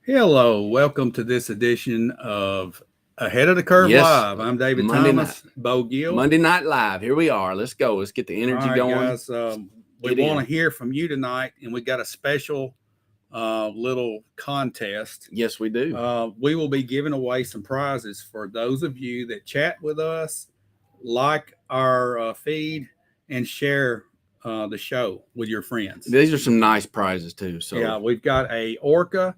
Hello, welcome to this edition of Ahead of the Curve Yes, Live. I'm David Monday night, Thomas, Bo Gill. Monday Night Live. Here we are. Let's go. Let's get the All energy right, going. guys, we Get want in. to hear from you tonight, and we got a special little contest. Yes, we do. We will be giving away some prizes for those of you that chat with us, like our feed, and share the show with your friends. These are some nice prizes too. So Yeah, we've got a Orca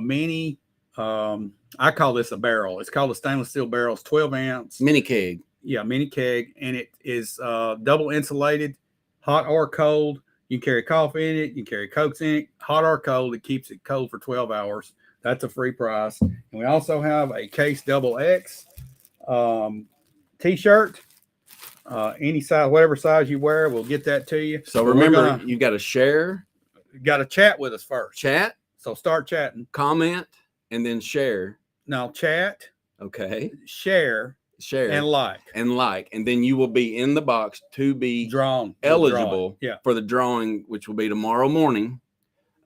mini. I call this a barrel. It's called a stainless steel barrel. It's 12 ounce. mini keg. Yeah, mini keg, and it is double insulated, hot or cold. You can carry coffee in it. You can carry Cokes in it, hot or cold. It keeps it cold for 12 hours. That's a free prize. And we also have a Case Double X T-shirt. Any size, whatever size you wear, we'll get that to you. So remember, you got to share, got to chat with us first. chat, So start chatting. comment, and then share. Now chat, Okay. share, and like. And then you will be in the box to be Drawn. eligible Yeah. for the drawing, which will be tomorrow morning.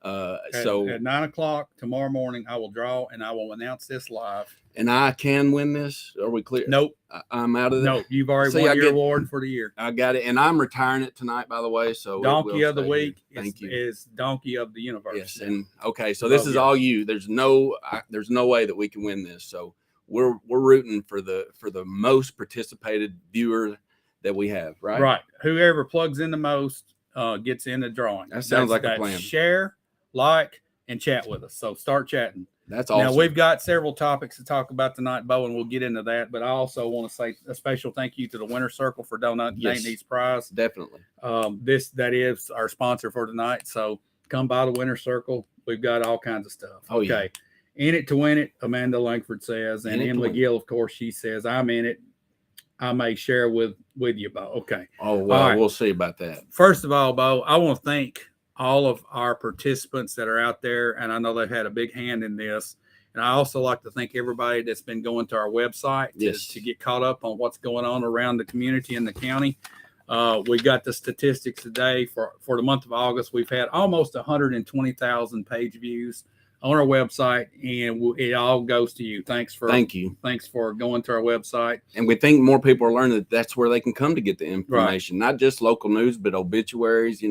At 9 o'clock tomorrow morning, I will draw and I will announce this live. And I can win this. Are we clear? Nope. I'm out of it. Nope. You've already won your award for the year. I got it. And I'm retiring it tonight, by the way. So Donkey of the week is Donkey of the Universe. Yes. And okay. So this is all you. There's no way that we can win this. So we're rooting for the most participated viewer that we have, right? Right. Whoever plugs in the most gets in the drawing. That sounds like a plan. Share, like, and chat with us. So start chatting. That's awesome. Now, we've got several topics to talk about tonight, Bo, and we'll get into that. But I also want to say a special thank you to the Winter Circle for donating these prizes. Definitely. That is our sponsor for tonight. So come by the Winter Circle. We've got all kinds of stuff. Oh, okay. Yeah. In it to win it, Amanda Langford says. And Emily Gill, of course, she says, I'm in it. I may share with you, Bo. Okay. Oh, well, right. We'll see about that. First of all, Bo, I want to thank all of our participants that are out there, and I know they've had a big hand in this. And I also like to thank everybody that's been going to our website to get caught up on what's going on around the community and the county. We got the statistics today for the month of August. We've had almost 120,000 page views on our website, and it all goes to you. Thanks for going to our website. And we think more people are learning that that's where they can come to get the information, not just local news, but obituaries.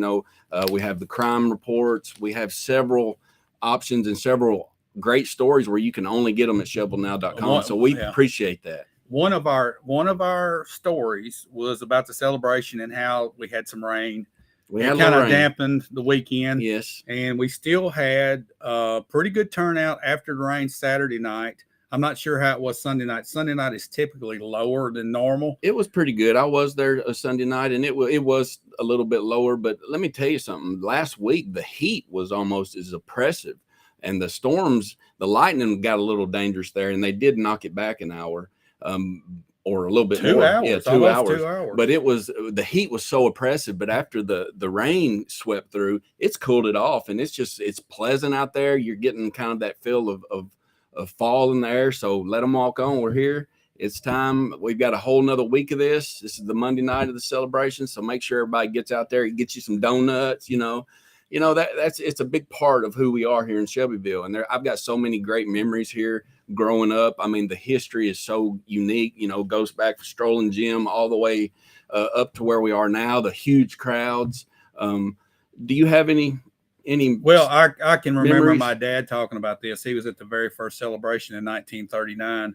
We have the crime reports. We have several options and several great stories where you can only get them at shelbynow.com. So we appreciate that. One of our stories was about the celebration and how we had some rain. It kind of dampened the weekend. Yes. And we still had a pretty good turnout after the rain Saturday night. I'm not sure how it was Sunday night. Sunday night is typically lower than normal. It was pretty good. I was there a Sunday night, and it was a little bit lower. But let me tell you something. Last week, the heat was almost as oppressive. And the storms, the lightning got a little dangerous there, and they did knock it back an hour. Or a little bit more. 2 hours. Yeah, 2 hours. 2 hours. But the heat was so oppressive. But after the rain swept through, it's cooled it off, and it's pleasant out there. You're getting kind of that feel of fall in the air. So let them walk on. We're here. It's time. We've got a whole nother week of this. This is the Monday night of the celebration. So make sure everybody gets out there. Get you some donuts. It's a big part of who we are here in Shelbyville. And I've got so many great memories here growing up. I mean, the history is so unique, goes back from Strolling Jim all the way up to where we are now, the huge crowds. Do you have any? Well, I can remember memories? My dad talking about this. He was at the very first celebration in 1939.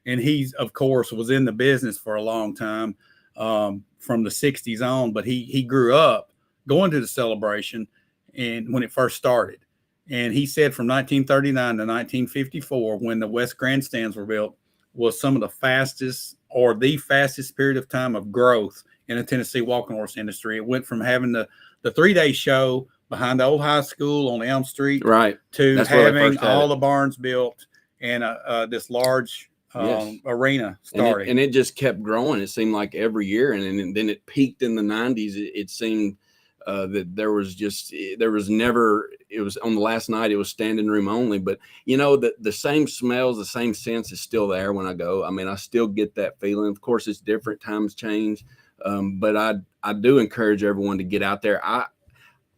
And he, of course, was in the business for a long time from the 60s on. But he grew up going to the celebration and when it first started. And he said from 1939 to 1954, when the West Grandstands were built, was some of the fastest period of time of growth in the Tennessee walking horse industry. It went from having the 3-day show behind the old high school on Elm Street, right, to having all the barns built and this large arena starting. And it just kept growing. It seemed like every year. And then it peaked in the 90s. It seemed that there was never, it was on the last night, it was standing room only, but the same smells, the same sense is still there when I go. I mean, I still get that feeling. Of course, it's different, times change. But I do encourage everyone to get out there. I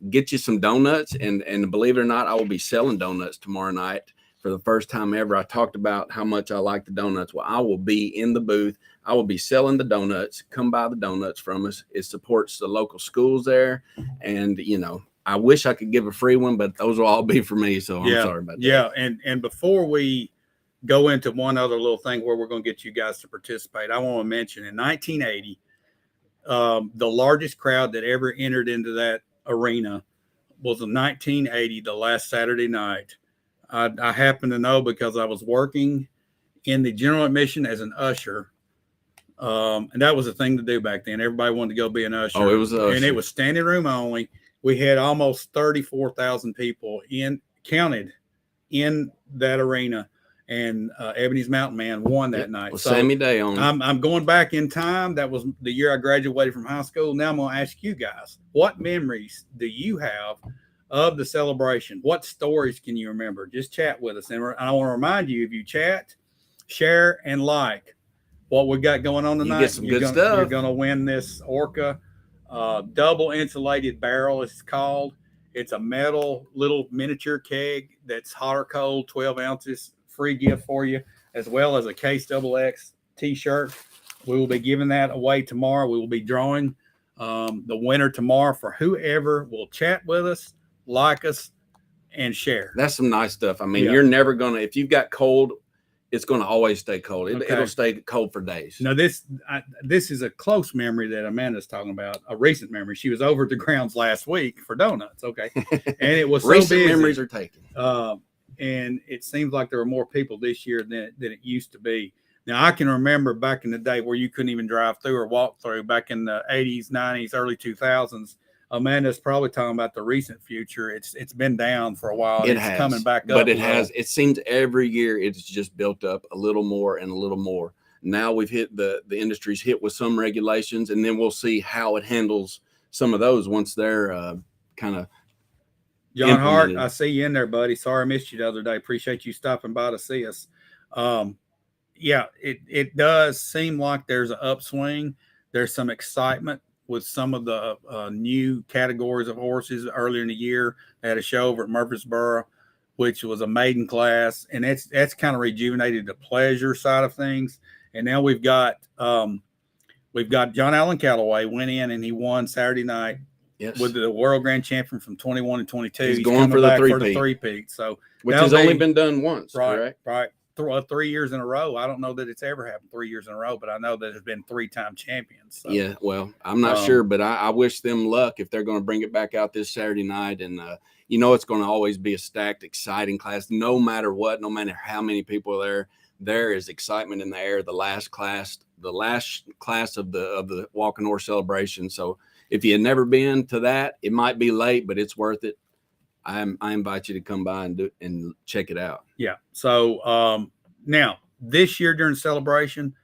get you some donuts, and believe it or not, I will be selling donuts tomorrow night for the first time ever, I talked about how much I like the donuts. Well, I will be in the booth. I will be selling the donuts. Come buy the donuts from us. It supports the local schools there. And, you know, I wish I could give a free one, but those will all be for me. So I'm sorry about that. Yeah. And before we go into one other little thing where we're going to get you guys to participate, I want to mention in 1980, the largest crowd that ever entered into that arena was in 1980, the last Saturday night. I happen to know because I was working in the general admission as an usher. And that was a thing to do back then. Everybody wanted to go be an usher. Oh, it was and it was standing room only. We had almost 34,000 people counted in that arena. And Ebony's Mountain Man won that night. Well, Sammy Day on. I'm going back in time. That was the year I graduated from high school. Now I'm going to ask you guys, what memories do you have of the celebration? What stories can you remember? Just chat with us. And I want to remind you, if you chat, share, and like what we got going on tonight, you get some good stuff. You're going to win this Orca double insulated barrel, it's called. It's a metal little miniature keg that's hot or cold, 12 ounces. Free gift for you, as well as a Case XX t-shirt. We will be giving that away tomorrow. We will be drawing the winner tomorrow for whoever will chat with us, like us, and share. That's some nice stuff. I mean, you're never going to, if you've got cold, it's going to always stay cold. It'll stay cold for days. Now, this is a close memory that Amanda's talking about, a recent memory. She was over at the grounds last week for donuts, okay? And it was so recent busy. Memories are taken. And it seems like there were more people this year than it used to be. Now, I can remember back in the day where you couldn't even drive through or walk through back in the 80s, 90s, early 2000s. Amanda's probably talking about the recent future. It's been down for a while. It's coming back up. But it has. It seems every year it's just built up a little more and a little more. Now we've hit the industry's hit with some regulations, and then we'll see how it handles some of those once they're kind of. John Hart, I see you in there, buddy. Sorry I missed you the other day. Appreciate you stopping by to see us. It does seem like there's an upswing. There's some excitement with some of the new categories of horses. Earlier in the year, they had a show over at Murfreesboro, which was a maiden class, and that's kind of rejuvenated the pleasure side of things. And now we've got John Allen Calloway went in and he won Saturday night. Yes. With the world grand champion from 21 and 22. He's going for the three-peat. So which has only been done once, right? 3 years in a row. I don't know that it's ever happened 3 years in a row, but I know that it's been 3-time champions. So. Yeah, well, I'm not sure, but I wish them luck if they're going to bring it back out this Saturday night. And, it's going to always be a stacked, exciting class, no matter what, no matter how many people are there. There is excitement in the air. The last class of the Walking Horse celebration. So if you had never been to that, it might be late, but it's worth it. I invite you to come by and check it out. Yeah. So now this year during celebration,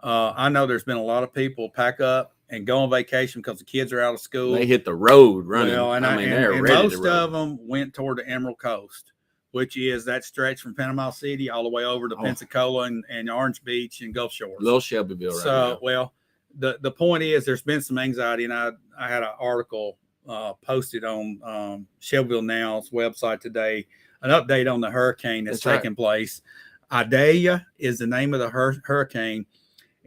I know there's been a lot of people pack up and go on vacation because the kids are out of school. They hit the road running. Well, and they're ready most of them went toward the Emerald Coast, which is that stretch from Panama City all the way over to Pensacola and Orange Beach and Gulf Shores. Little Shelbyville right now. Well, the point is there's been some anxiety, and I had an article posted on Shelbyville Now's website today, an update on the hurricane that's taking place. Idalia is the name of the hurricane,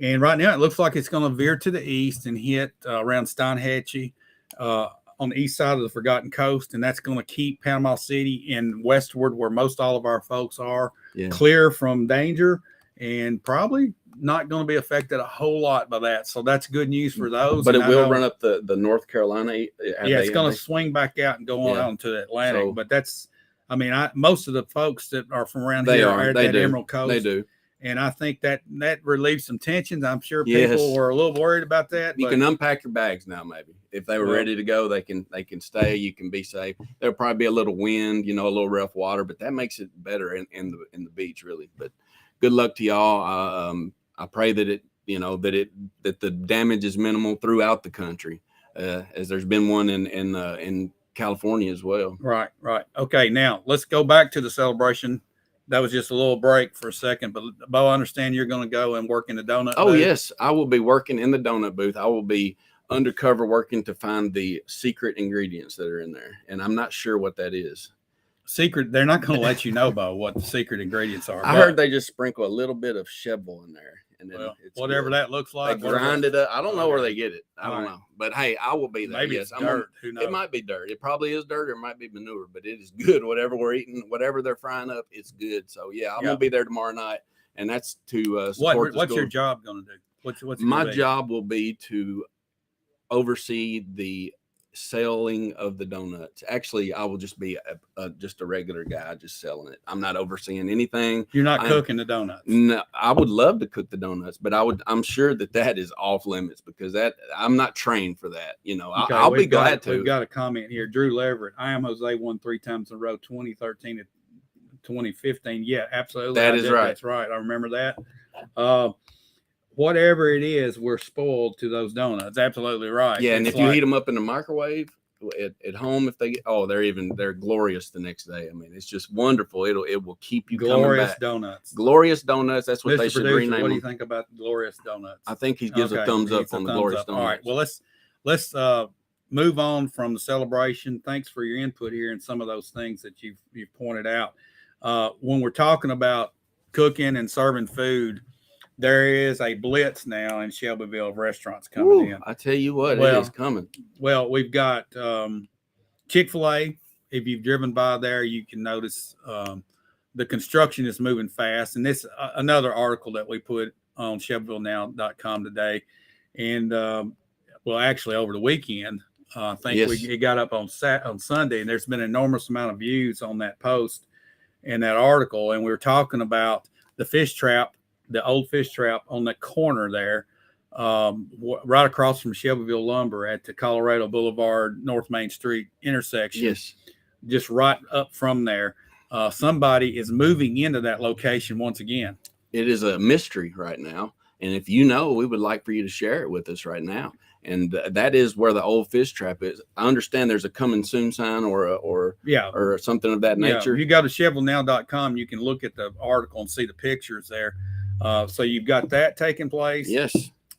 and right now it looks like it's going to veer to the east and hit around Steinhatchee on the east side of the Forgotten Coast, and that's going to keep Panama City and westward, where most all of our folks are, clear from danger, and probably not going to be affected a whole lot by that. So that's good news for those. But it will run up the North Carolina. It's going to swing back out and go on out into the Atlantic. But that's, most of the folks that are from around here are at that Emerald Coast. They do. And I think that relieves some tensions. I'm sure people were a little worried about that. You can unpack your bags now, maybe. If they were ready to go, they can stay. You can be safe. There'll probably be a little wind, a little rough water, but that makes it better in the beach, really. But good luck to y'all. I pray that that the damage is minimal throughout the country, as there's been one in California as well. Right. Okay, now let's go back to the celebration. That was just a little break for a second, but Bo, I understand you're going to go and work in the donut booth. Yes, I will be working in the donut booth. I will be undercover working to find the secret ingredients that are in there, and I'm not sure what that is. secret. They're not going to let you know, Bo, what the secret ingredients are. I heard they just sprinkle a little bit of Chevrolet in there, and then well, it's whatever good. that looks like. They grind it up. I don't know where Okay. they get it. I All don't right. know. But hey, I will be there. Maybe yes, it's dirt. Who knows? it might be dirt. It probably is dirt, or it might be manure. But it is good. Whatever we're eating, whatever they're frying up, it's good. So yeah, I'm gonna be there tomorrow night, and that's to support the What's your school. job going to do? What's it My gonna be? job will be to oversee the selling of the donuts. Actually, I will just be just a regular guy, just selling it. I'm not overseeing anything. You're not cooking the donuts. No, I would love to cook the donuts, but I'm sure that is off limits because I'm not trained for that. You know, Okay, I'll be glad to. We've got a comment here. Drew Leverett. I Am Jose won 3 times in a row, 2013 and 2015. Yeah, absolutely. That is right. That's right. I remember that. Whatever it is, we're spoiled to those donuts. Absolutely right. Yeah, and It's if you heat them up in the microwave at home, if they they're glorious the next day. I mean, it's just wonderful. It will keep you glorious coming back. donuts. Glorious donuts. That's what Mr. they should Producer, rename what do you them. think about glorious donuts? I think he gives a thumbs up on the glorious donuts. All right. Well, let's move on from the celebration. Thanks for your input here and some of those things that you've pointed out. When we're talking about cooking and serving food, there is a blitz now in Shelbyville of restaurants coming in. I tell you what, it is coming. Well, we've got Chick-fil-A. If you've driven by there, you can notice the construction is moving fast. And this another article that we put on ShelbyvilleNow.com today. And well, actually over the weekend, I think it got up on Sunday, and there's been an enormous amount of views on that post and that article. And we were talking about the fish trap, the old fish trap on the corner there, right across from Shelbyville Lumber at the Colorado Boulevard, North Main Street intersection. Yes. Just right up from there. Somebody is moving into that location once again. It is a mystery right now. And if you know, we would like for you to share it with us right now. And that is where the old fish trap is. I understand there's a coming soon sign or something of that nature. If you go to ShelbyvilleNow.com, you can look at the article and see the pictures there. So you've got that taking place. Yes.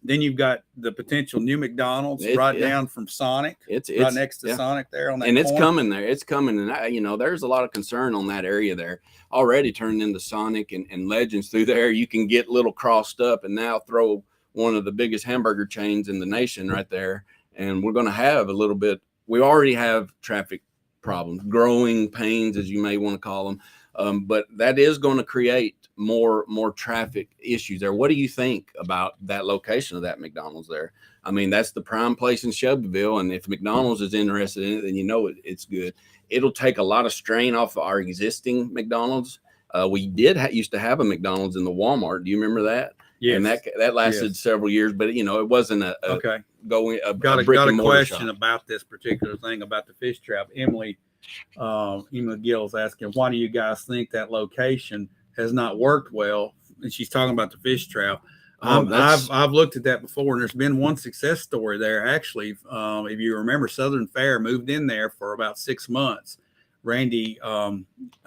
Then you've got the potential new McDonald's down from Sonic. It's right next to Sonic there on that and corner. It's coming there. It's coming. And, there's a lot of concern on that area there. Already turned into Sonic and Legends through there. You can get little crossed up and now throw one of the biggest hamburger chains in the nation right there. And we're going to have a little bit. We already have traffic problems, growing pains, as you may want to call them. But that is going to create more traffic issues there. What do you think about that location of that McDonald's there? I mean, that's the prime place in Shelbyville, and if McDonald's is interested in it, then it's good. It'll take a lot of strain off of our existing McDonald's. We used to have a McDonald's in the Walmart. Do you remember that? Yes. And that lasted several years, but it wasn't a got a question about this particular thing about the fish trap. Emily Gill's asking, why do you guys think that location has not worked well? And she's talking about the fish trap. I've looked at that before, and there's been one success story there. Actually, if you remember, Southern Fare moved in there for about 6 months. Randy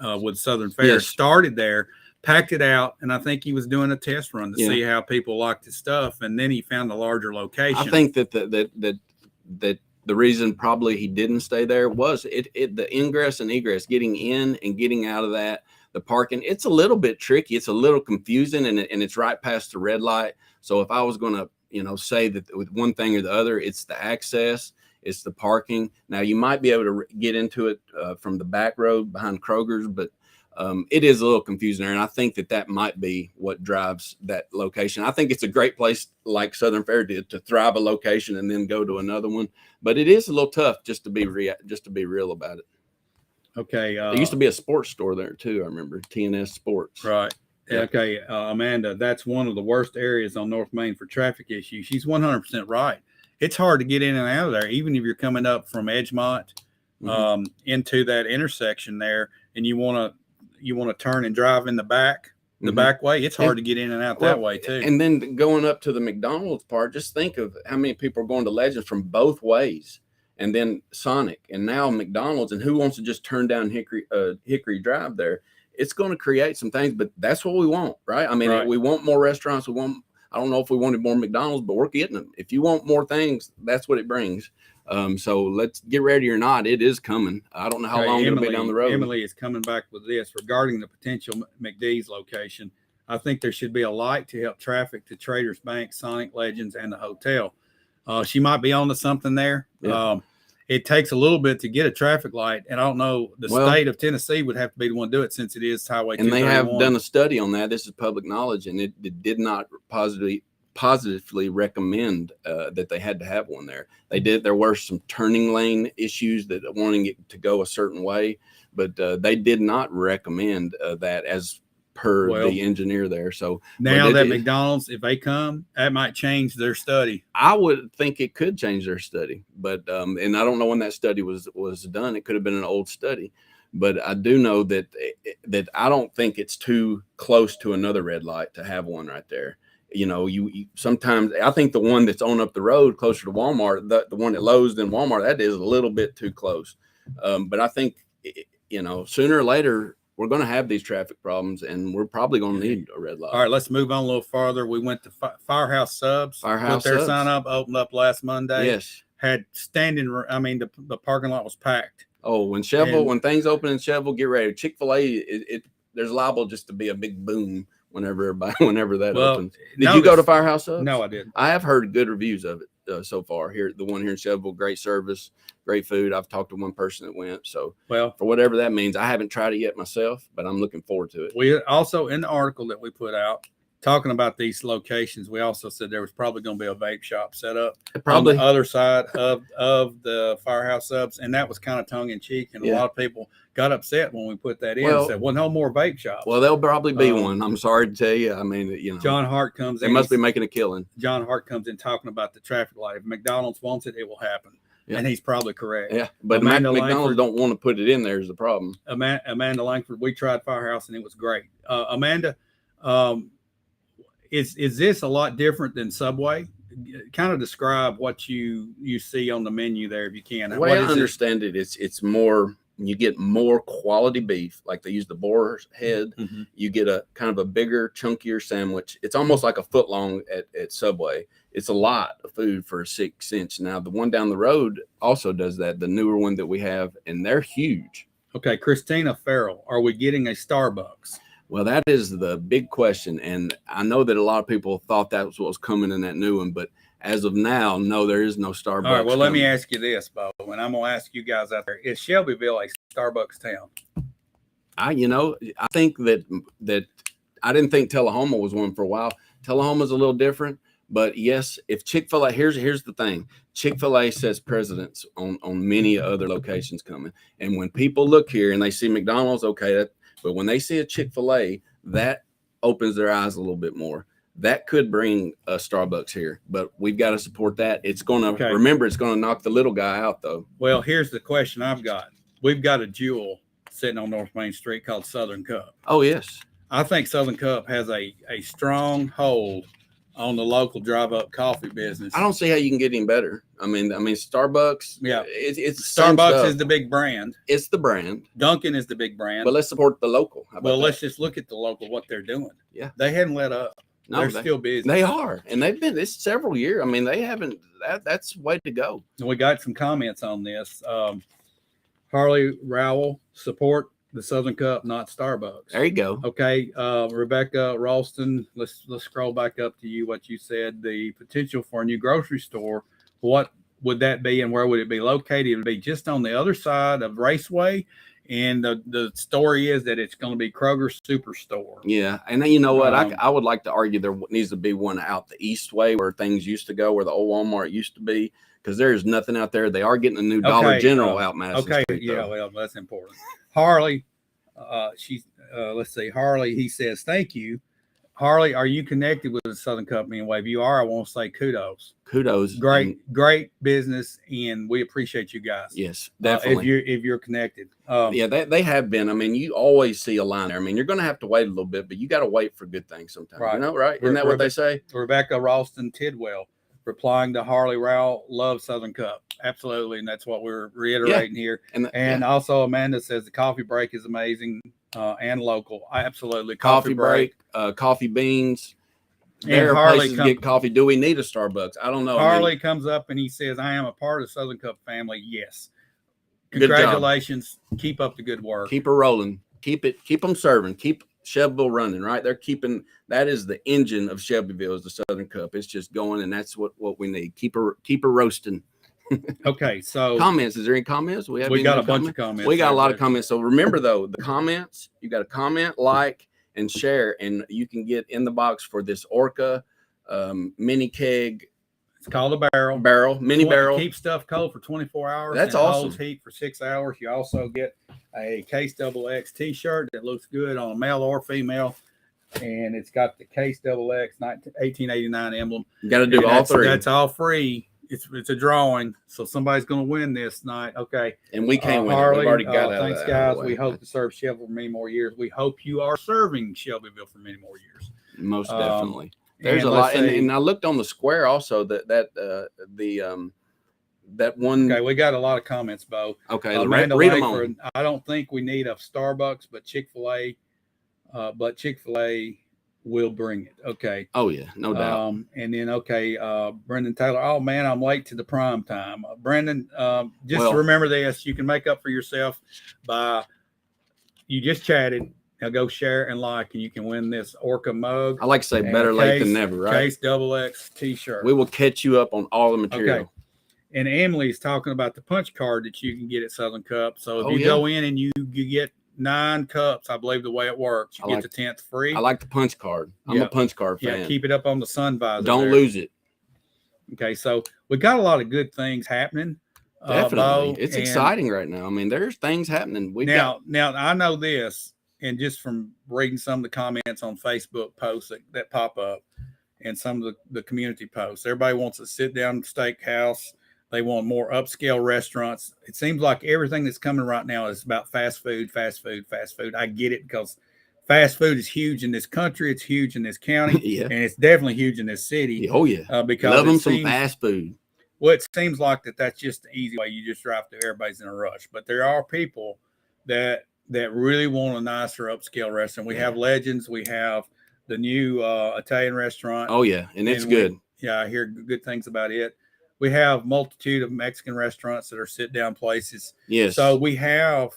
with Southern Fare started there, packed it out, and I think he was doing a test run to see how people liked his stuff, and then he found a larger location. I think that the reason probably he didn't stay there was the ingress and egress, getting in and getting out of that. The parking, it's a little bit tricky. It's a little confusing, and it's right past the red light. So if I was going to, say that with one thing or the other, it's the access, it's the parking. Now you might be able to get into it from the back road behind Kroger's, but it is a little confusing there. And I think that might be what drives that location. I think it's a great place, like Southern Fare did, to thrive a location and then go to another one. But it is a little tough just to be real about it. Okay. There used to be a sports store there too. I remember TNS Sports. Right. Yeah. Okay. Amanda, that's one of the worst areas on North Main for traffic issues. She's 100% right. It's hard to get in and out of there, even if you're coming up from Edgemont into that intersection there, and you want to turn and drive in the back way. It's hard to get in and out that way too. And then going up to the McDonald's part, just think of how many people are going to Legends from both ways. And then Sonic, and now McDonald's, and who wants to just turn down Hickory Drive there? It's going to create some things, but that's what we want, right? I mean, we want more restaurants. We want I don't know if we wanted more McDonald's, but we're getting them. If you want more things, that's what it brings. So let's get ready or not. It is coming. I don't know how long it'll be down the road. Emily is coming back with this regarding the potential McDee's location. I think there should be a light to help traffic to Traders Bank, Sonic Legends, and the hotel. She might be on to something there. Yeah. It takes a little bit to get a traffic light, and I don't know. The state of Tennessee would have to be the one to do it since it is Highway 231. And they have done a study on that. This is public knowledge, and it did not positively recommend that they had to have one there. They did. There were some turning lane issues that wanting it to go a certain way, but they did not recommend that as per the engineer there. So now that McDonald's, if they come, that might change their study. I would think it could change their study, but and I don't know when that study was done. It could have been an old study, but I do know that I don't think it's too close to another red light to have one right there. You know, you sometimes I think the one that's on up the road closer to Walmart, the one at Lowe's than Walmart, that is a little bit too close. But I think, you know, sooner or later, we're going to have these traffic problems, and we're probably going to need a red light. All right, let's move on a little farther. We went to Firehouse Subs. Firehouse put their Subs. sign up, opened up last Monday. Yes. Had standing. I mean, the parking lot was packed. Oh, when things open in Cheville, get ready. Chick-fil-A, there's liable just to be a big boom whenever that opens. Did you go to Firehouse Subs? No, I didn't. I have heard good reviews of it so far. Here, the one here in Cheville, great service, great food. I've talked to one person that went. So, well, for whatever that means, I haven't tried it yet myself, but I'm looking forward to it. We also, in the article that we put out talking about these locations, we also said there was probably going to be a vape shop set up probably on the other side of the Firehouse Subs, and that was kind of tongue in cheek, and a lot of people got upset when we put that in and said, well, no more vape shops. Well, there'll probably be one. I'm sorry to tell you. I mean, you know, John Hart comes in. They must be making a killing. John Hart comes in talking about the traffic light. If McDonald's wants it, it will happen. Yeah. And he's probably correct. Yeah, but McDonald's don't want to put it in there is the problem. Amanda Langford, we tried Firehouse and it was great. Amanda, is this a lot different than Subway? Kind of describe what you see on the menu there, if you can. The way I understand it, it's more. You get more quality beef, like they use the boar's head. Mm-hmm. You get a kind of a bigger, chunkier sandwich. It's almost like a foot long at Subway. It's a lot of food for a 6-inch. Now, the one down the road also does that, the newer one that we have, and they're huge. Okay, Christina Farrell, are we getting a Starbucks? Well, that is the big question, and I know that a lot of people thought that was what was coming in that new one, but as of now, no, there is no Starbucks. All right, well, let me ask you this, Bo, and I'm going to ask you guys out there. Is Shelbyville a Starbucks town? I think that I didn't think Tullahoma was one for a while. Tullahoma's a little different, but yes, if Chick-fil-A, here's the thing. Chick-fil-A sets precedents on many other locations coming. And when people look here and they see McDonald's, okay, but when they see a Chick-fil-A, that opens their eyes a little bit more. That could bring a Starbucks here, but we've got to support that. It's going to remember, it's going to knock the little guy out, though. Well, here's the question I've got. We've got a jewel sitting on North Main Street called Southern Cup. Oh, yes. I think Southern Cup has a strong hold on the local drive-up coffee business. I don't see how you can get any better. I mean, Starbucks. Yeah, it's Starbucks is the big brand. It's the brand. Dunkin' is the big brand. But let's support the local. Let's just look at the local, what they're doing. Yeah, they haven't let up. No, they're still busy. They are, and they've been this several years. I mean, they haven't. That's way to go. We got some comments on this. Harley Rowell, support the Southern Cup, not Starbucks. There you go. Okay, Rebecca Ralston. Let's scroll back up to you. What you said, the potential for a new grocery store. What would that be, and where would it be located? It would be just on the other side of Raceway. And the story is that it's going to be Kroger's Superstore. Yeah. And then, you know what? I would like to argue there needs to be one out the east way where things used to go, where the old Walmart used to be, because there is nothing out there. They are getting a new Dollar General out Madison Street, yeah, well, that's important. Harley, let's see. Harley, he says, thank you. Harley, are you connected with the Southern Company? And if you are, I want to say kudos. Kudos. Great business, and we appreciate you guys. Yes, definitely. If you're connected. Yeah, they have been. I mean, you always see a line there. I mean, you're going to have to wait a little bit, but you got to wait for good things sometimes. Right. You know, right? Isn't that what they say? Rebecca Ralston Tidwell, replying to Harley Rowell, love Southern Cup. Absolutely, and that's what we're reiterating here. And also Amanda says the coffee break is amazing and local. Absolutely. Coffee break, coffee beans. There are Harley places to get coffee. Do we need a Starbucks? I don't know. Harley comes up and he says, I am a part of the Southern Cup family. Yes. Good job. Congratulations. Keep up the good work. Keep her rolling. Keep them serving. Keep Shelbyville running, right? That is the engine of Shelbyville is the Southern Cup. It's just going, and that's what we need. Keep her roasting. Okay, so comments. Is there any comments? We got a bunch of comments. We got a lot of comments. So remember though, the comments, you got to comment, like, and share, and you can get in the box for this Orca mini keg. It's called a barrel. Barrel. Keep stuff cold for 24 hours. That's and awesome. Holds heat for 6 hours. You also get a Case XX T-shirt that looks good on a male or female, and it's got the Case XX 1889 emblem. You got to do all three. That's all free. It's a drawing, so somebody's going to win this night. Okay, and we can't win. Harley, We've already got it. Thanks, guys. We hope to serve Shelbyville for many more years. We hope you are serving Shelbyville for many more years. Most definitely. There's a lot, and I looked on the square also that one. Okay, we got a lot of comments, Bo. Okay, read them on. I don't think we need a Starbucks, but Chick-fil-A will bring it. Okay. Oh yeah, no doubt. And then Brendan Taylor. Oh man, I'm late to the prime time. Brendan, remember this: you can make up for yourself by you just chatted. Now go share and like, and you can win this Orca mug. I like to say better late than never, right? Case XX T-shirt. We will catch you up on all the material. Okay. And Emily's talking about the punch card that you can get at Southern Cup. So if you go in and you get 9 cups, I believe the way it works, you get the 10th free. I like the punch card. I'm a punch card fan. Yeah, keep it up on the sun visor. Don't lose it. Okay, so we got a lot of good things happening. Definitely, it's exciting right now. I mean, there's things happening. Now I know this, and just from reading some of the comments on Facebook posts that pop up, and some of the community posts, everybody wants a sit-down steakhouse. They want more upscale restaurants. It seems like everything that's coming right now is about fast food. I get it because fast food is huge in this country. It's huge in this county. And it's definitely huge in this city. Oh, yeah. Because love them some fast food. Well, it seems like that's just the easy way. You just drive through. Everybody's in a rush. But there are people that really want a nicer upscale restaurant. We have Legends. We have the new Italian restaurant. Oh, yeah. And it's good. I hear good things about it. We have multitude of Mexican restaurants that are sit-down places. Yes. So we have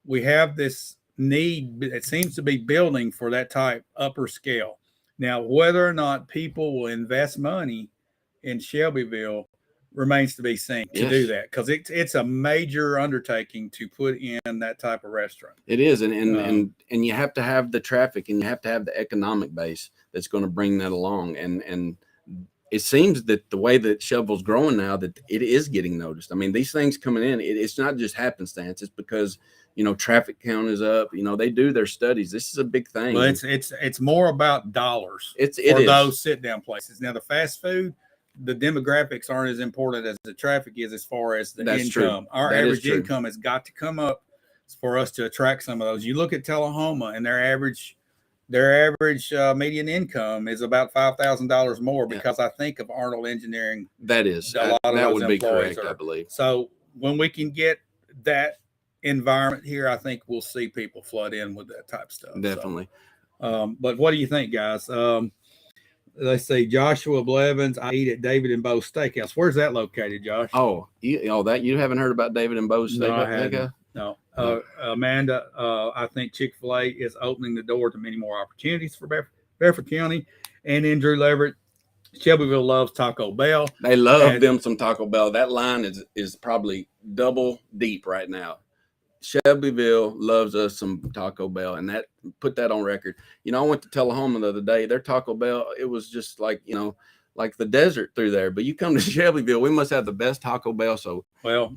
this need that seems to be building for that type upper scale. Now, whether or not people will invest money in Shelbyville remains to be seen to do that, because it's a major undertaking to put in that type of restaurant. It is, and you have to have the traffic, and you have to have the economic base that's going to bring that along, and it seems that the way that Shelbyville's growing now, that it is getting noticed. I mean, these things coming in, it's not just happenstance. It's because, traffic count is up. They do their studies. This is a big thing. Well, it's more about dollars for those sit-down places. Now, the fast food, the demographics aren't as important as the traffic is as far as the income. True. Our average income has got to come up for us to attract some of those. You look at Tullahoma, and their average median income is about $5,000 more, because I think of Arnold Engineering. That would be correct, I believe. So when we can get that environment here, I think we'll see people flood in with that type of stuff. Definitely. So, but what do you think, guys? Let's see. Joshua Blevins, I eat at David and Bo Steakhouse. Where's that located, Josh? That you haven't heard about David and Bo's Steakhouse? No. Amanda, I think Chick-fil-A is opening the door to many more opportunities for Bedford County. And then Drew Leverett, Shelbyville loves Taco Bell. They love them some Taco Bell. That line is probably double deep right now. Shelbyville loves us some Taco Bell, and put that on record. I went to Tullahoma the other day. Their Taco Bell, it was just like like the desert through there. But you come to Shelbyville, we must have the best Taco Bell. So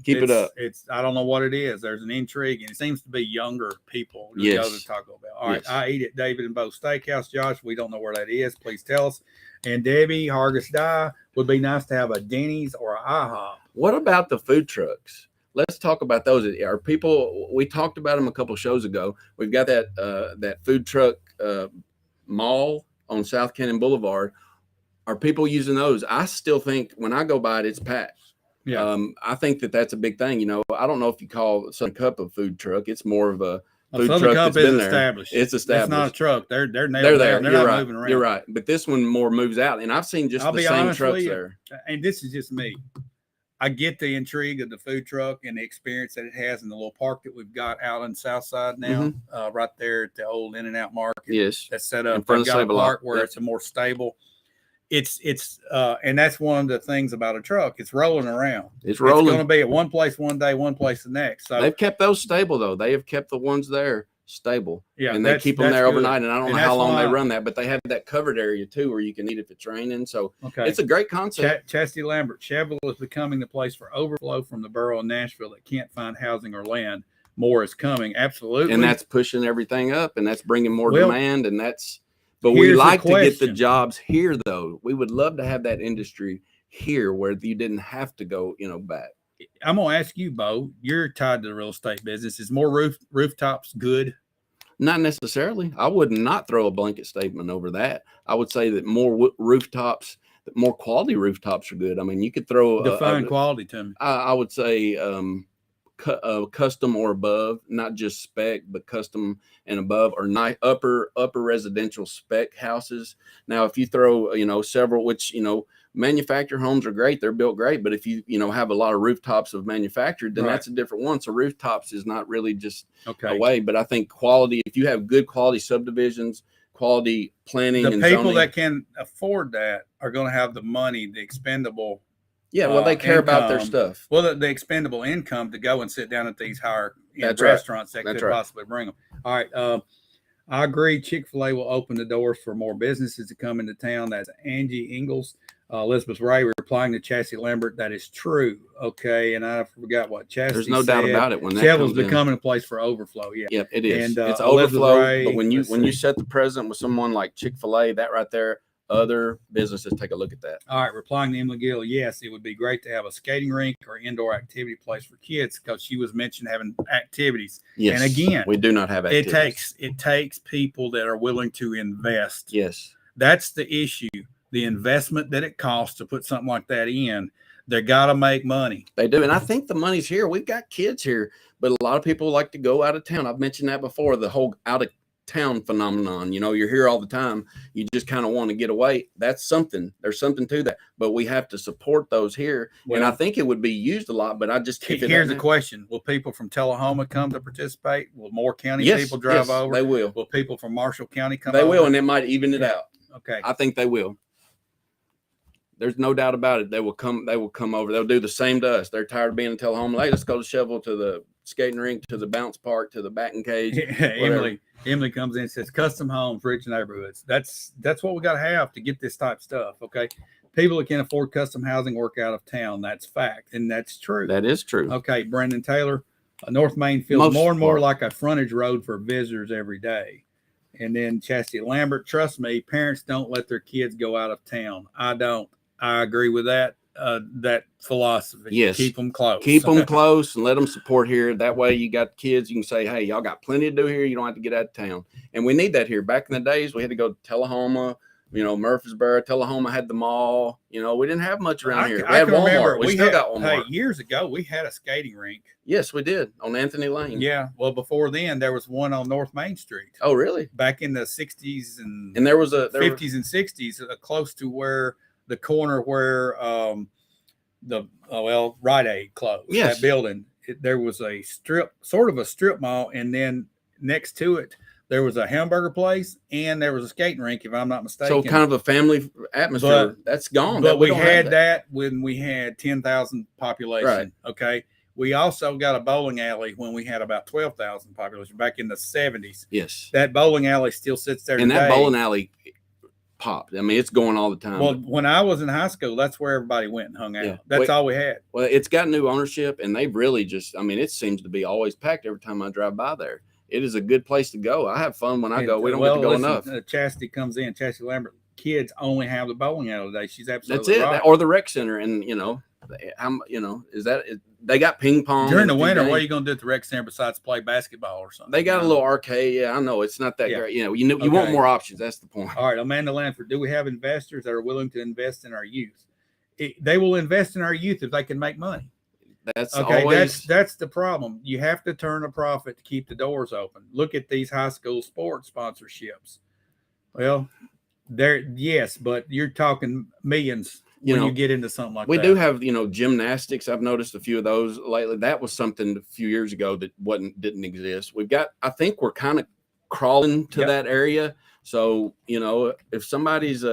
keep it up. I don't know what it is. There's an intrigue, and it seems to be younger people who go to Taco Bell. All right, I eat at David and Bo Steakhouse. Josh, we don't know where that is. Please tell us. And Debbie Hargis Dye, would be nice to have a Denny's or an IHOP. What about the food trucks? Let's talk about those. Are people? We talked about them a couple shows ago. We've got that food truck mall on South Cannon Boulevard. Are people using those? I still think when I go by it, it's packed. Yeah. I think that's a big thing. I don't know if you call Southern Cup a food truck. It's more of a food Southern truck Comp that's been is there. established. It's established. It's not a truck. They're nailed They're there. down. They're You're not right. moving around. You're right. But this one more moves out, and I've seen just I'll the be same honest trucks with you, there. and this is just me. I get the intrigue of the food truck and the experience that it has in the little park that we've got out on the south side now, right there at the old In-N-Out Market. Yes, that's set up in front of got a Save-A-Lot. park where it's a more stable. It's and that's one of the things about a truck. It's rolling around. It's rolling. It's going to be at one place one day, one place the next. So they've kept those stable though. They have kept the ones there stable. Yeah, and they keep them there good. overnight. And I don't know how long they run that, but they have that covered area too, where you can eat if it's raining. So it's a great concept. Chastity Lambert, Chevrolet is becoming the place for overflow from the borough of Nashville that can't find housing or land. More is coming, absolutely, and that's pushing everything up, and that's bringing more demand, and that's. But we like to get the jobs here, though. We would love to have that industry here where you didn't have to go, back. I'm gonna ask you, Bo. You're tied to the real estate business. Is more rooftops good? Not necessarily. I would not throw a blanket statement over that. I would say that more rooftops, more quality rooftops are good. I mean, you could throw define quality to me. I would say custom or above, not just spec, but custom and above, or upper residential spec houses. Now, if you throw, several, which, manufactured homes are great, they're built great, but if you have a lot of rooftops of manufactured, then that's a different one. So rooftops is not really just a way, but I think quality, if you have good quality subdivisions, quality planning, the and people zoning, that can afford that are going to have the money, the expendable. Yeah, well, they care about their stuff. Well, the expendable income to go and sit down at these higher That's restaurants right. that That's could right. possibly bring them. All right. I agree. Chick-fil-A will open the doors for more businesses to come into town. That's Angie Ingalls. Elizabeth Ray replying to Chastity Lambert. That is true. Okay. And I forgot what Chastity There's no said. doubt about it. When that Chevrolet's comes in, becoming a place for overflow. Yeah. Yep, it is. And, it's Elizabeth overflow. Ray, But when you set the precedent with someone like Chick-fil-A, that right there, other businesses take a look at that. All right, replying to Emily Gill, yes, it would be great to have a skating rink or indoor activity place for kids, because she was mentioned having activities. Yes, and again, we do not have activities. It takes people that are willing to invest. Yes, that's the issue. The investment that it costs to put something like that in, they got to make money. They do, and I think the money's here. We've got kids here, but a lot of people like to go out of town. I've mentioned that before. The whole out of town phenomenon, you're here all the time, you just kind of want to get away. That's something, there's something to that, but we have to support those here. Well, and I think it would be used a lot, but I just here's the question: will people from Tullahoma come to participate? Will Moore County people drive over? They will. Will people from Marshall County come they over? will, and it might even it out. Okay, I think they will. There's no doubt about it. They will come over. They'll do the same to us. They're tired of being in Tullahoma. Hey, let's go to Shovel, to the skating rink, to the bounce park, to the batting cage. Emily comes in and says custom homes, rich neighborhoods. That's what we got to have to get this type of stuff. Okay. People that can afford custom housing work out of town. That's fact. And that's true. That is true. Okay. Brendan Taylor, North Main feels more and more like a frontage road for visitors every day. And then Chastity Lambert, trust me, parents don't let their kids go out of town. I don't. I agree with that. That philosophy. Yes. Keep them close. Keep them close and let them support here. That way you got kids, you can say, hey, y'all got plenty to do here. You don't have to get out of town. And we need that here. Back in the days, we had to go to Tullahoma, Murfreesboro. Tullahoma had the mall. We didn't have much around here. We had Walmart. We still got Walmart. Hey, years ago, we had a skating rink. Yes, we did, on Anthony Lane. Yeah. Well, before then, there was one on North Main Street. Oh, really? Back in the 60s and there was 50s and 60s, close to where the corner where Rite Aid closed. Yes. That building. There was a sort of a strip mall, and then next to it, there was a hamburger place and there was a skating rink, if I'm not mistaken. So kind of a family atmosphere. That's gone. But we had that when we had 10,000 population. Right. Okay. We also got a bowling alley when we had about 12,000 population back in the 70s. Yes. That bowling alley still sits there and today. That bowling alley popped. I mean, it's going all the time. Well, when I was in high school, that's where everybody went and hung out. Yeah. That's all we had. Well, it's got new ownership, and they've really it seems to be always packed every time I drive by there. It is a good place to go. I have fun when I go. We don't get to go enough. Chastity comes in. Chastity Lambert. Kids only have the bowling alley today. She's absolutely That's it. right. Or the rec center, and they got ping pong during the winter. What are you going to do at the rec center besides play basketball or something? They got a little arcade. Yeah, I know it's not that great. You want more options. That's the point. All right, Amanda Lanford. Do we have investors that are willing to invest in our youth? They will invest in our youth if they can make money. That's Okay, always that's the problem. You have to turn a profit to keep the doors open. Look at these high school sports sponsorships. Well, there, yes, but you're talking millions you when you know get into something like we that. do have gymnastics. I've noticed a few of those lately. That was something a few years ago that didn't exist. We've got, I think we're kind of crawling to Yep. that area. So if somebody's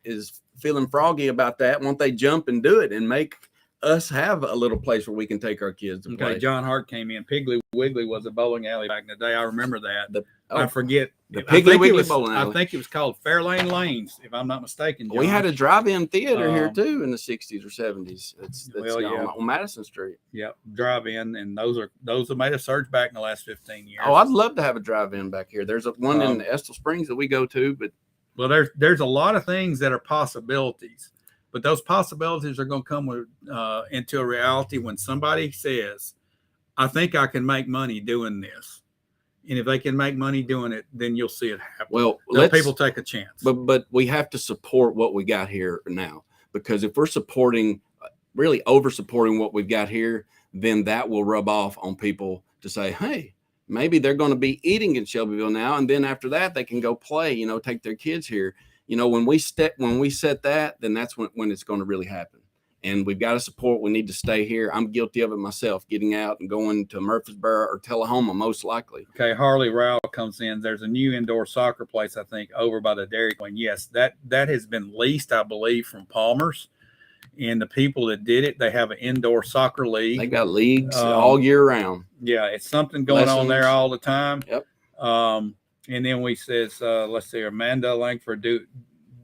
is feeling froggy about that, won't they jump and do it and make us have a little place where we can take our kids to play? Okay, John Hart came in. Piggly Wiggly was a bowling alley back in the day. I remember that. I forget. The I Piggly think Wiggly it was, bowling I alley. think it was called Fairlane Lanes, if I'm not mistaken. John. We had a drive-in theater here Um, too in the 60s or 70s. It's Well, yeah. on Madison Street. Yep, drive-in, and those have made a surge back in the last 15 years. Oh, I'd love to have a drive-in back here. There's one in Estill Springs that we go to, but well, there's a lot of things that are possibilities, but those possibilities are going to come with into a reality when somebody says, "I think I can make money doing this," and if they can make money doing it, then you'll see it happen. well, let people take a chance. But we have to support what we got here now, because if we're really over supporting what we've got here, then that will rub off on people to say, hey, maybe they're going to be eating in Shelbyville now, and then after that they can go play, take their kids here. When we set that, then that's when it's going to really happen. And we've got to support. We need to stay here. I'm guilty of it myself, getting out and going to Murfreesboro or Tullahoma, most likely. Okay, Harley Rowell comes in. There's a new indoor soccer place, I think, over by the Dairy Queen. Yes, that has been leased, I believe, from Palmer's. And the people that did it, they have an indoor soccer league. They got leagues all year round. Yeah, it's something going on there all the time. Yep. And then we says, let's see, Amanda Langford,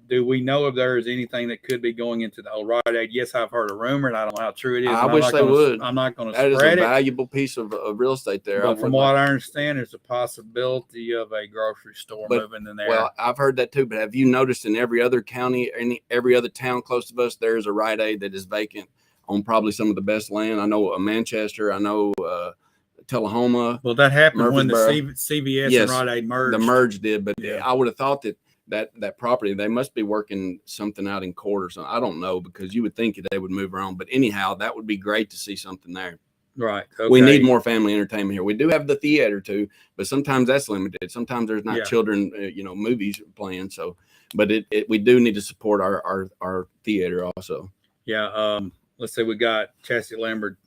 do we know if there is anything that could be going into the old Rite Aid? Yes, I've heard a rumor, and I don't know how true it is. I wish they would. I'm not going to spread it. That is a valuable piece of real estate there. But from what I understand, there's a possibility of a grocery store moving in there. Well, I've heard that too. But have you noticed in every other county, every other town close to us, there is a Rite Aid that is vacant on probably some of the best land? I know Manchester. I know Tullahoma. Well, that happened when the CVS and Rite Aid merged. The merge did, but I would have thought that property, they must be working something out in court or something. I don't know, because you would think they would move around. But anyhow, that would be great to see something there. Right. Okay. We need more family entertainment here. We do have the theater too, but sometimes that's limited. Sometimes there's not children, movies playing. So, but we do need to support our theater also. Yeah. Let's say we got Chassie Lambert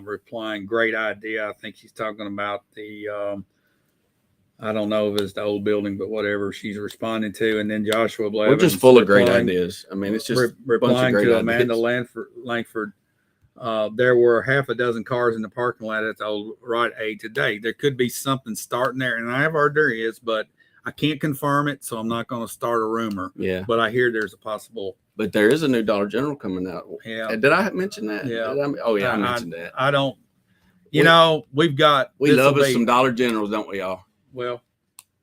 replying. Great idea. I think she's talking about the. I don't know if it's the old building, but whatever she's responding to. And then Joshua Blevins. We're just full of great ideas. I mean, it's just replying to ideas. Amanda Langford. There were half a dozen cars in the parking lot at the old Rite Aid today. There could be something starting there, and I have heard there is, but I can't confirm it, so I'm not going to start a rumor. Yeah. But I hear there's a possible. But there is a new Dollar General coming out. Yeah. Did I mention that? Yeah. I mentioned that. I don't. We love us some Dollar Generals, don't we all? Well,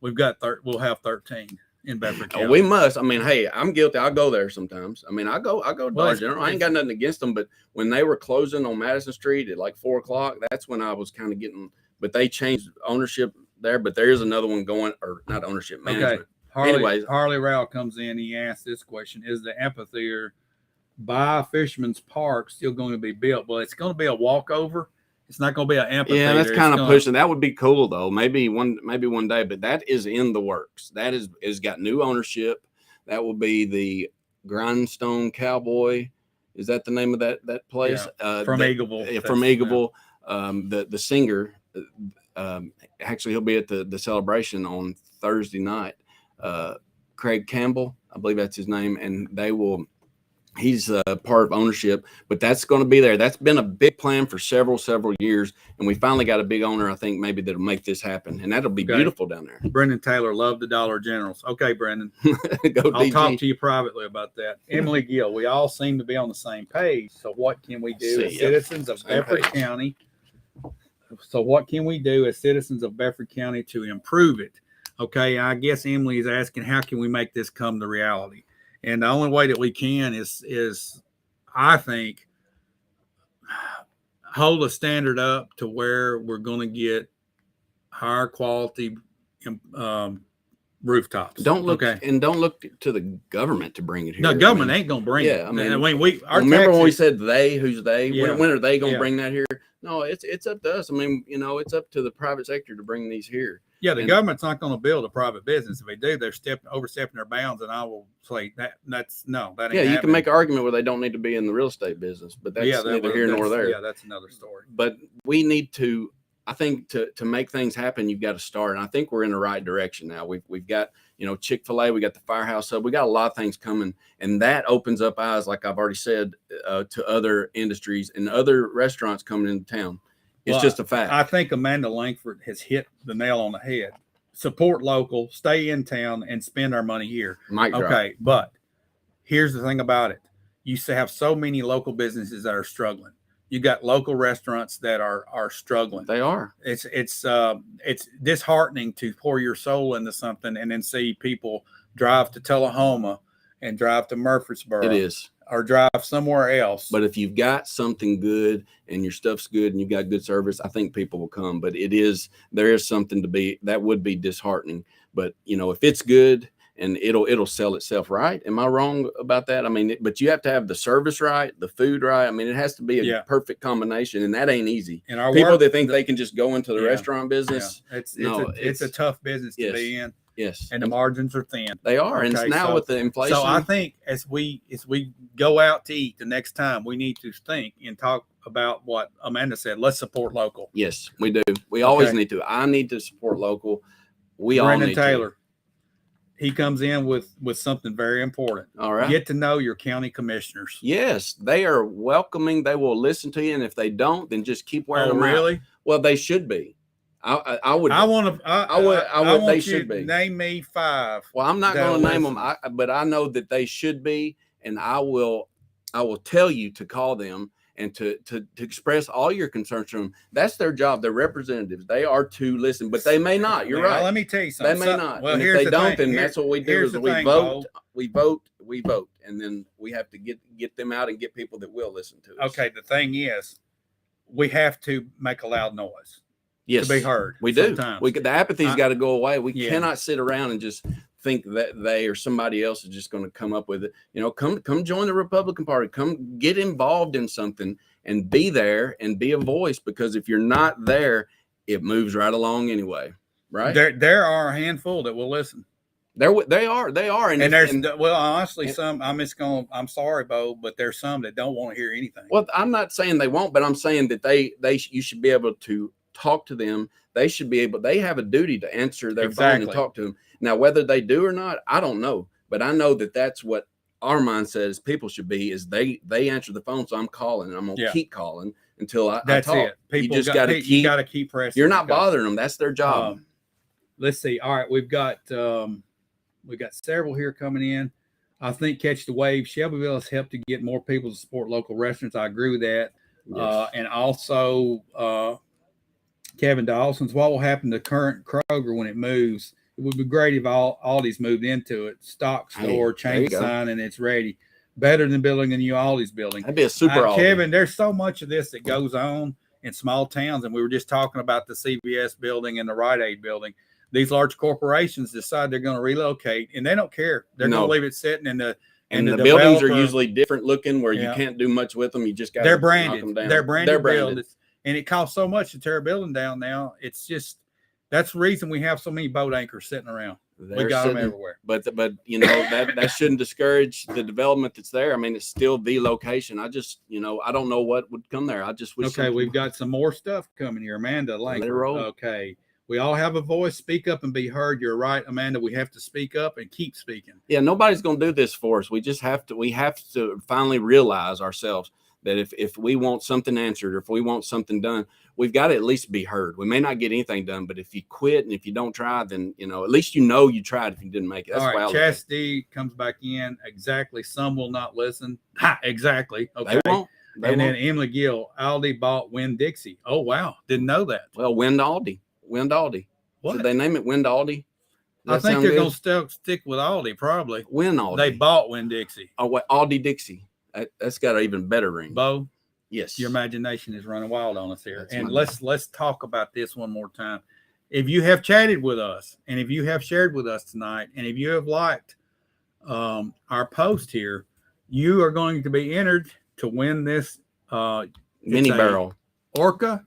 we've got we'll have 13 in Bedford County. We must. I mean, hey, I'm guilty. I'll go there sometimes. I mean, I go to Dollar General. I ain't got nothing against them, but when they were closing on Madison Street at like 4:00, that's when I was kind of getting. But they changed ownership there. But there is another one going, or not ownership, management. Okay. Harley Rowell comes in. He asks this question: is the amphitheater by Fisherman's Park still going to be built? Well, it's going to be a walkover. It's not going to be an amphitheater. Yeah, that's kind of pushing. That would be cool though. Maybe one day, but that is in the works. That is got new ownership. That will be the Grindstone Cowboy. Is that the name of that place? Yeah, from Eagleville. Yeah, from Eagleville. The singer, actually, he'll be at the celebration on Thursday night. Craig Campbell, I believe that's his name, and he's part of ownership, but that's going to be there. That's been a big plan for several years, and we finally got a big owner, I think, maybe that'll make this happen, and that'll be beautiful down there. Brendan Taylor loved the Dollar Generals. Okay, Brendan. I'll talk to you privately about that. Emily Gill, we all seem to be on the same page, so what can we do as citizens of Bedford County? So what can we do as citizens of Bedford County to improve it? Okay, I guess Emily is asking, how can we make this come to reality? And the only way that we can is I think, hold a standard up to where we're going to get higher quality rooftops. Don't look Okay. and don't look to the government to bring it here. No, government ain't gonna bring it. I mean, our remember when we taxes- said they? Who's they? Yeah. When are they going to Yeah. bring that here? No, it's up to us. I mean, it's up to the private sector to bring these here. Yeah, the And- government's not going to build a private business. If they do, they're overstepping their bounds, and I will say that that ain't Yeah, you can happening. make an argument where they don't need to be in the real estate business, but that's neither here nor there. Yeah, that's another story. But we need to, I think, to make things happen, you've got to start. And I think we're in the right direction now. We've got, Chick-fil-A, we got the Firehouse Hub, we got a lot of things coming, and that opens up eyes, like I've already said, to other industries and other restaurants coming into town. It's just a fact. I think Amanda Langford has hit the nail on the head. Support local, stay in town, and spend our money here. Mic drop. Okay, but here's the thing about it: you have so many local businesses that are struggling. You got local restaurants that are struggling. They are. It's disheartening to pour your soul into something and then see people drive to Tullahoma and drive to Murfreesboro. It is. Or drive somewhere else. But if you've got something good and your stuff's good and you've got good service, I think people will come. But there is something that would be disheartening. But if it's good and it'll sell itself, right? Am I wrong about that? I mean, but you have to have the service right, the food right. I mean, it has to be a perfect combination, and that ain't easy. And our people that think they can just go into the restaurant business, it's a tough business to be in. Yes, and the margins are thin. They are, and now with the inflation. So I think as we go out to eat the next time, we need to think and talk about what Amanda said. Let's support local. Yes, we do. We always need to. I need to support local. Brendan Taylor. He comes in with something very important. All right. Get to know your county commissioners. Yes, they are welcoming. They will listen to you, and if they don't, then just keep wearing them really? out. Well, they should be. I would. They should be. Name me 5. Well, I'm not going to name them, but I know that they should be, and I will tell you to call them and to express all your concerns to them. That's their job. They're representatives. They are to listen, but they may not. You're right. Let me tell you something. They may not. Well, and if they don't, then that's what we do: is we vote, and then we have to get them out and get people that will listen to us. Okay. The thing is, we have to make a loud noise. Yes, to be heard. We do. The apathy's got to go away. We cannot sit around and just think that they or somebody else is just going to come up with it. Come join the Republican Party. Come get involved in something and be there and be a voice, because if you're not there, it moves right along anyway. Right? There are a handful that will listen. They are. And honestly, some. I'm sorry, Bo, but there's some that don't want to hear anything. Well, I'm not saying they won't, but I'm saying that you should be able to talk to them. They have a duty to answer their phone and talk to them. Now, whether they do or not, I don't know, but I know that that's what our mindset as people should be, is they answer the phone. So I'm calling, and I'm going to keep calling until I talk. It. People you just got to keep pressing. You're not bothering them. That's their job. Let's see. All right. We've got several here coming in. I think Catch the Wave. Shelbyville has helped to get more people to support local restaurants. I agree with that. Yes. And also, Kevin Dawson's, what will happen to current Kroger when it moves? It would be great if Aldi's moved into it. Stock store, change sign, and it's ready. Better than building a new Aldi's building. That'd be a super Aldi. Kevin, there's so much of this that goes on in small towns, and we were just talking about the CVS building and the Rite Aid building. These large corporations decide they're going to relocate, and they don't care. They're going to leave it sitting in the. And the buildings are usually different looking, where you can't do much with them. You just got to knock them down. They're branded. And it costs so much to tear a building down now. It's just, that's the reason we have so many boat anchors sitting around. We got them everywhere. But that shouldn't discourage the development that's there. I mean, it's still the location. I just, I don't know what would come there. I just wish. Okay, we've got some more stuff coming here. Amanda Langford. Okay. We all have a voice. Speak up and be heard. You're right, Amanda. We have to speak up and keep speaking. Yeah, nobody's going to do this for us. We have to finally realize ourselves that if we want something answered, or if we want something done, we've got to at least be heard. We may not get anything done, but if you quit and if you don't try, then, at least you tried if you didn't make it. That's all right, Chastity comes back in. Exactly. Some will not listen. Ha, exactly. Okay. They won't. Then Emily Gill, Aldi bought Winn-Dixie. Oh, wow. Didn't know that. Well, Winn-Aldi. What? Did they name it Winn-Aldi? I think they're going to stick with Aldi, probably. Winn-Aldi. They bought Winn-Dixie. Oh, wait, Aldi-Dixie. That's got an even better ring. Bo, yes, your imagination is running wild on us here. And let's talk about this one more time. if you have chatted with us, and if you have shared with us tonight, and if you have liked our post here, you are going to be entered to win this Mini barrel. Orca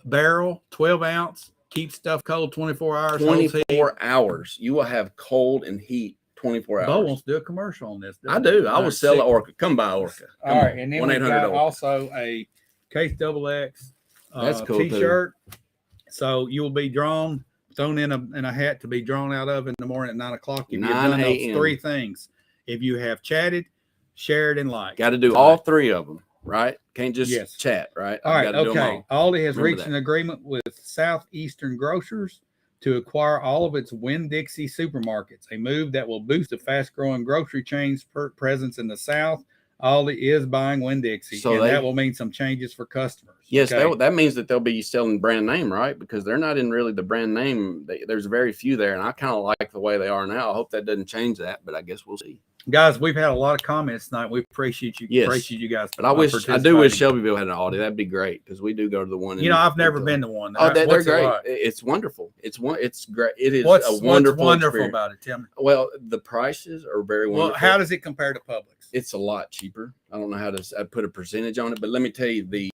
barrel, 12 ounce, keep stuff cold 24 hours. 24 hours. You will have cold and heat 24 hours. Bo wants to do a commercial on this. I do. I will sell an Orca. Come buy Orca. Come All right, on. and then we got also a Case XX That's cool t-shirt. So you will be thrown in a hat to be drawn out of in the morning at 9 o'clock. If you've done those 3 things, if you have chatted, shared, and liked. Got to do all 3 of them, right? Can't just chat, right? All right, okay. Aldi has reached an agreement with Southeastern Grocers to acquire all of its Winn-Dixie supermarkets, a move that will boost the fast-growing grocery chain's presence in the South. Aldi is buying Winn-Dixie, so that will mean some changes for customers. Yes, okay? That means that they'll be selling brand name, right? Because they're not in really the brand name. There's very few there, and I kind of like the way they are now. I hope that doesn't change that, but I guess we'll see. Guys, we've had a lot of comments tonight. We appreciate you. Yes. Appreciate you guys. But I do wish Shelbyville had an Aldi. That'd be great because we do go to the one. I've never been to one. Oh, they're great. It's wonderful. It's great. It is what's wonderful about it? Tell me. Well, the prices are very wonderful. Well, how does it compare to Publix? It's a lot cheaper. I don't know how to put a percentage on it, but let me tell you, the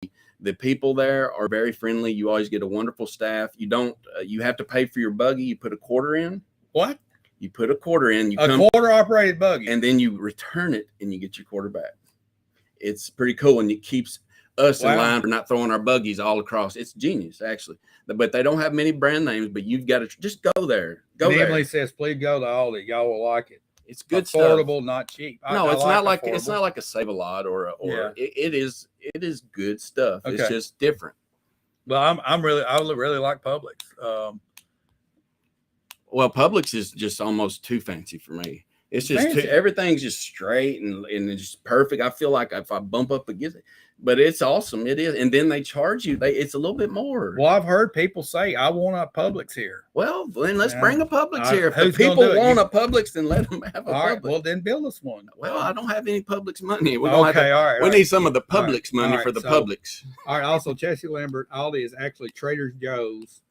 people there are very friendly. You always get a wonderful staff. You don't. You have to pay for your buggy. You put a quarter in. What? You put a quarter in, quarter operated buggy, and then you return it and you get your quarter back. It's pretty cool, and it keeps us in line for not throwing our buggies all across. It's genius, actually. But they don't have many brand names, but you've got to just go there. Emily says, please go to Aldi. Y'all will like it. It's good affordable, stuff. not cheap. No, it's not like a Save-A-Lot or it is good stuff. Okay. It's just different. Well, I really like Publix. Well, Publix is just almost too fancy for me. It's just everything's just straight and it's just perfect. I feel like if I bump up against it, but it's awesome. It is. And then they charge you. It's a little bit more. Well, I've heard people say, I want a Publix here. Well, then let's bring a Publix here. If people want a Publix, then let them have a Publix. All right, well, then build us one. Well, I don't have any Publix money. All right. We need some of the Publix money for the Publix. All right. Also, Chessie Lambert, Aldi is actually Trader Joe's.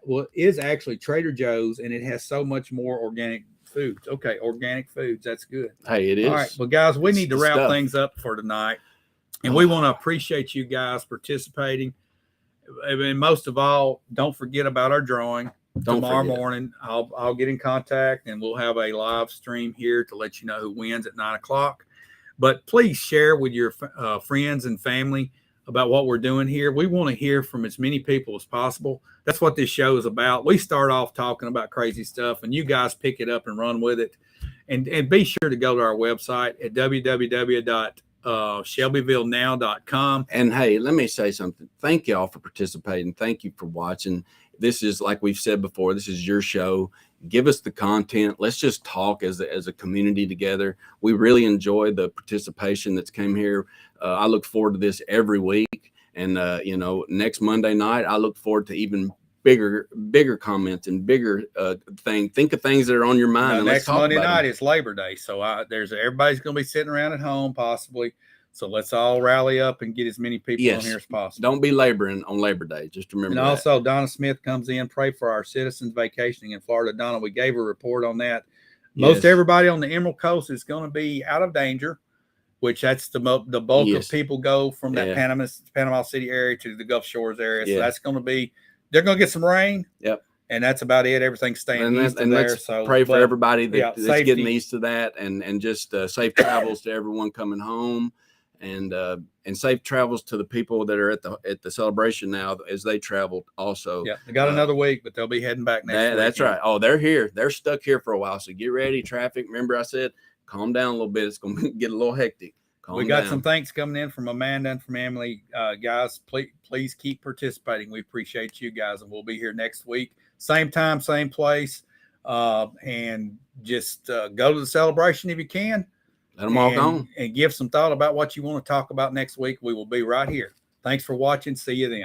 Well, it is actually Trader Joe's, and it has so much more organic foods. Okay, organic foods. That's good. Hey, it is. All right. Well, guys, we need to wrap things up for tonight. And we want to appreciate you guys participating. And most of all, don't forget about our drawing tomorrow morning. I'll get in contact and we'll have a live stream here to let you know who wins at 9 o'clock. But please share with your friends and family about what we're doing here. We want to hear from as many people as possible. That's what this show is about. We start off talking about crazy stuff and you guys pick it up and run with it. And be sure to go to our website at www.shelbyvillenow.com. And hey, let me say something. Thank y'all for participating. Thank you for watching. This is, like we've said before, this is your show. Give us the content. Let's just talk as a community together. We really enjoy the participation that's came here. I look forward to this every week. And, next Monday night, I look forward to even bigger comments and bigger thing. Think of things that are on your mind. Next Monday night is Labor Day. So everybody's going to be sitting around at home possibly. So let's all rally up and get as many people on here as possible. Don't be laboring on Labor Day. Just remember that. And also, Donna Smith comes in, pray for our citizens vacationing in Florida. Donna, we gave a report on that. Most everybody on the Emerald Coast is going to be out of danger, which that's the bulk of people go from that Panama City area to the Gulf Shores area. So that's going to be, they're going to get some rain. Yep. And that's about it. Everything's staying east of there. So pray for everybody that's getting east of that and just safe travels to everyone coming home. And safe travels to the people that are at the celebration now as they traveled also. Yeah, they got another week, but they'll be heading back next week. That's right. Oh, they're here. They're stuck here for a while. So get ready. Traffic. Remember I said, calm down a little bit. It's going to get a little hectic. We got some thanks coming in from Amanda and from Emily. Guys, please keep participating. We appreciate you guys. And we'll be here next week. Same time, same place. And just go to the celebration if you can. Let them walk on. And give some thought about what you want to talk about next week. We will be right here. Thanks for watching. See you then.